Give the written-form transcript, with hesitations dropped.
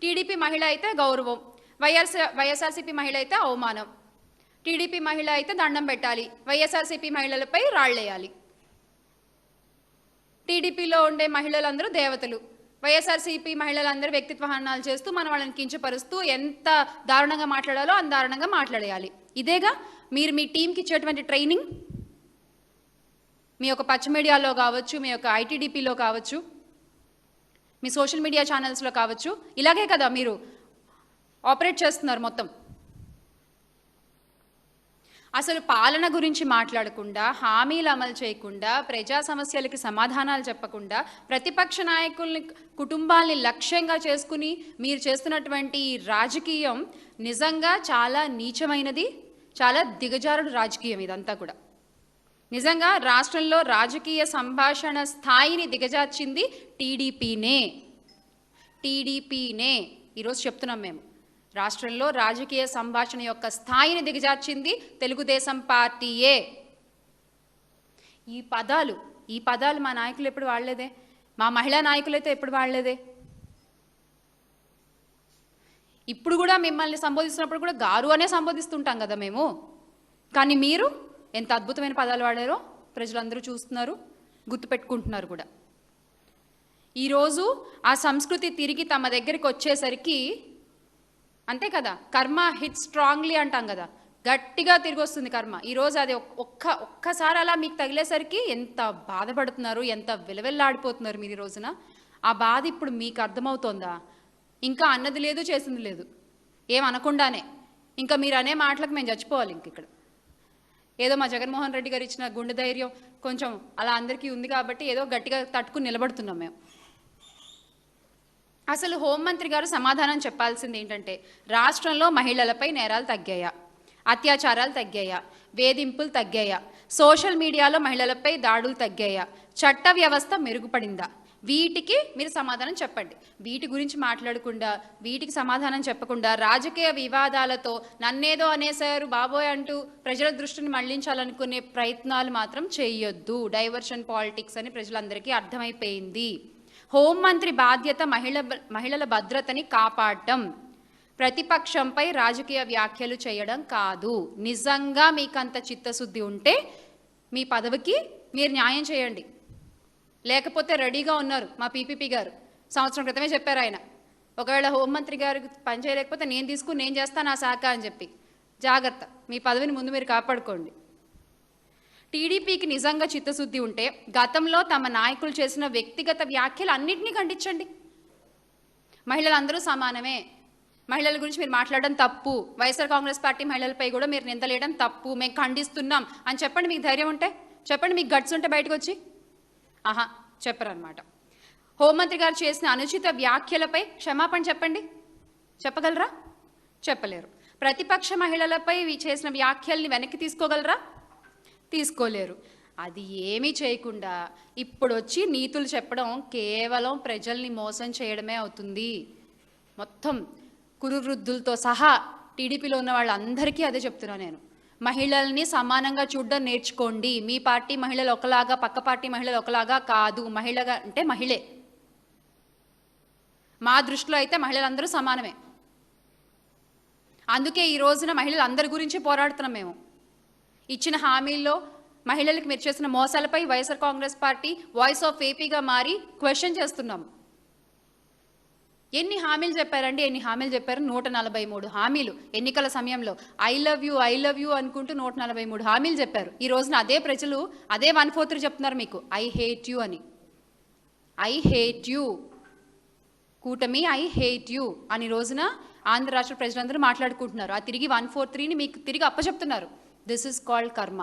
TDP మహిళ అయితే గౌరవం, వైఎస్ఆర్సీపీ మహిళ అయితే అవమానం. టీడీపీ మహిళ అయితే దండం పెట్టాలి, వైఎస్ఆర్సీపీ మహిళలపై రాళ్లేయాలి. టీడీపీలో ఉండే మహిళలందరూ దేవతలు, వైఎస్ఆర్సీపీ మహిళలందరూ వ్యక్తిత్వ హననాలు చేస్తూ మన వాళ్ళని కించపరుస్తూ ఎంత దారుణంగా మాట్లాడాలో అంత దారుణంగా మాట్లాడేయాలి. ఇదేగా మీరు మీ టీంకి ఇచ్చేటువంటి ట్రైనింగ్. మీ యొక్క పచ్చ మీడియాలో కావచ్చు, మీ యొక్క ఐటీడీపీలో కావచ్చు, మీ సోషల్ మీడియా ఛానల్స్లో కావచ్చు, ఇలాగే కదా మీరు ఆపరేట్ చేస్తున్నారు మొత్తం. అసలు పాలన గురించి మాట్లాడకుండా, హామీలు అమలు చేయకుండా, ప్రజా సమస్యలకి సమాధానాలు చెప్పకుండా, ప్రతిపక్ష నాయకుల్ని కుటుంబాల్ని లక్ష్యంగా చేసుకుని మీరు చేస్తున్నటువంటి రాజకీయం నిజంగా చాలా నీచమైనది, చాలా దిగజారుడు రాజకీయం ఇదంతా కూడా. నిజంగా రాష్ట్రంలో రాజకీయ సంభాషణ స్థాయిని దిగజార్చింది టీడీపీనే. ఈరోజు చెప్తున్నాం మేము, రాష్ట్రంలో రాజకీయ సంభాషణ యొక్క స్థాయిని దిగజార్చింది తెలుగుదేశం పార్టీయే. ఈ పదాలు మా నాయకులు ఎప్పుడు వాడలేదే, మా మహిళా నాయకులైతే ఎప్పుడు వాడలేదే. ఇప్పుడు కూడా మిమ్మల్ని సంబోధిస్తున్నప్పుడు కూడా గారు అనే సంబోధిస్తుంటాం కదా మేము. కానీ మీరు ఎంత అద్భుతమైన పదాలు వాడారో ప్రజలందరూ చూస్తున్నారు, గుర్తుపెట్టుకుంటున్నారు కూడా. ఈరోజు ఆ సంస్కృతి తిరిగి తమ దగ్గరికి వచ్చేసరికి అంతే కదా, కర్మ హిట్ స్ట్రాంగ్లీ అంటాం కదా, గట్టిగా తిరిగి వస్తుంది కర్మ. ఈరోజు అది ఒక్కసారి అలా మీకు తగిలేసరికి ఎంత బాధపడుతున్నారు, ఎంత విలవెల్లాడిపోతున్నారు మీరు ఈ రోజున. ఆ బాధ ఇప్పుడు మీకు అర్థమవుతోందా? ఇంకా అన్నది లేదు, చేసింది లేదు, ఏమనకుండానే ఇంకా మీరు అనే మాటలకు మేము చచ్చిపోవాలి. ఇంక ఇక్కడ ఏదో మా జగన్మోహన్ రెడ్డి గారు ఇచ్చిన గుండె ధైర్యం కొంచెం అలా అందరికీ ఉంది కాబట్టి ఏదో గట్టిగా తట్టుకుని నిలబడుతున్నాం మేము. అసలు హోంమంత్రి గారు సమాధానం చెప్పాల్సింది ఏంటంటే, రాష్ట్రంలో మహిళలపై నేరాలు తగ్గాయా, అత్యాచారాలు తగ్గాయా, వేధింపులు తగ్గాయా, సోషల్ మీడియాలో మహిళలపై దాడులు తగ్గాయా, చట్ట వ్యవస్థ మెరుగుపడిందా? వీటికి మీరు సమాధానం చెప్పండి. వీటి గురించి మాట్లాడకుండా, వీటికి సమాధానం చెప్పకుండా, రాజకీయ వివాదాలతో నన్నేదో అనేసారు బాబోయ్ అంటూ ప్రజల దృష్టిని మళ్లించాలనుకునే ప్రయత్నాలు మాత్రం చేయొద్దు. డైవర్షన్ పాలిటిక్స్ అని ప్రజలందరికీ అర్థమైపోయింది. హోంమంత్రి బాధ్యత మహిళల భద్రతని కాపాడటం, ప్రతిపక్షంపై రాజకీయ వ్యాఖ్యలు చేయడం కాదు. నిజంగా మీకంత చిత్తశుద్ధి ఉంటే మీ పదవికి మీరు న్యాయం చేయండి. లేకపోతే రెడీగా ఉన్నారు మా పీపీపీ గారు, సంవత్సరం క్రితమే చెప్పారు ఆయన, ఒకవేళ హోంమంత్రి గారికి పని చేయలేకపోతే నేను చేస్తాను ఆ శాఖ అని చెప్పి. జాగ్రత్త, మీ పదవిని ముందు మీరు కాపాడుకోండి. టీడీపీకి నిజంగా చిత్తశుద్ధి ఉంటే గతంలో తమ నాయకులు చేసిన వ్యక్తిగత వ్యాఖ్యలు అన్నింటినీ ఖండించండి. మహిళలందరూ సమానమే, మహిళల గురించి మీరు మాట్లాడడం తప్పు, వైఎస్ఆర్ కాంగ్రెస్ పార్టీ మహిళలపై కూడా మీరు నిందలేయడం తప్పు, మేము ఖండిస్తున్నాం అని చెప్పండి. మీకు ధైర్యం ఉంటే చెప్పండి, మీకు గట్స్ ఉంటే బయటకు వచ్చి. చెప్పరన్నమాట. హోంమంత్రి గారు చేసిన అనుచిత వ్యాఖ్యలపై క్షమాపణ చెప్పండి, చెప్పగలరా? చెప్పలేరు. ప్రతిపక్ష మహిళలపై చేసిన వ్యాఖ్యల్ని వెనక్కి తీసుకోగలరా? తీసుకోలేరు. అది ఏమీ చేయకుండా ఇప్పుడు వచ్చి నీతులు చెప్పడం కేవలం ప్రజల్ని మోసం చేయడమే అవుతుంది. మొత్తం కురువృద్ధులతో సహా టీడీపీలో ఉన్న వాళ్ళందరికీ అదే చెప్తున్నా నేను. మహిళల్ని సమానంగా చూడడం నేర్చుకోండి. మీ పార్టీ మహిళలు ఒకలాగా, పక్క పార్టీ మహిళలు ఒకలాగా కాదు. మహిళగా అంటే మహిళే. మా దృష్టిలో అయితే మహిళలందరూ సమానమే. అందుకే ఈ రోజున మహిళలు అందరి గురించి పోరాడుతున్నాం మేము. ఇచ్చిన హామీల్లో మహిళలకు మీరు చేసిన మోసాలపై YSR Congress party voice of ఏపీగా మారి క్వశ్చన్ చేస్తున్నాం. ఎన్ని హామీలు చెప్పారండి, ఎన్ని హామీలు చెప్పారు? 143 హామీలు ఎన్నికల సమయంలో. ఐ లవ్ యూ అనుకుంటూ 143 హామీలు చెప్పారు. ఈ రోజున అదే ప్రజలు అదే 143 చెప్తున్నారు మీకు, ఐ హేట్ యూ అని. ఐ హేట్ యూ కూటమి, ఐ హేట్ యూ అని రోజున ఆంధ్ర రాష్ట్ర ప్రజలందరూ మాట్లాడుకుంటున్నారు. ఆ తిరిగి 143ని మీకు తిరిగి అప్పచెప్తున్నారు. దిస్ ఇస్ కాల్డ్ కర్మ.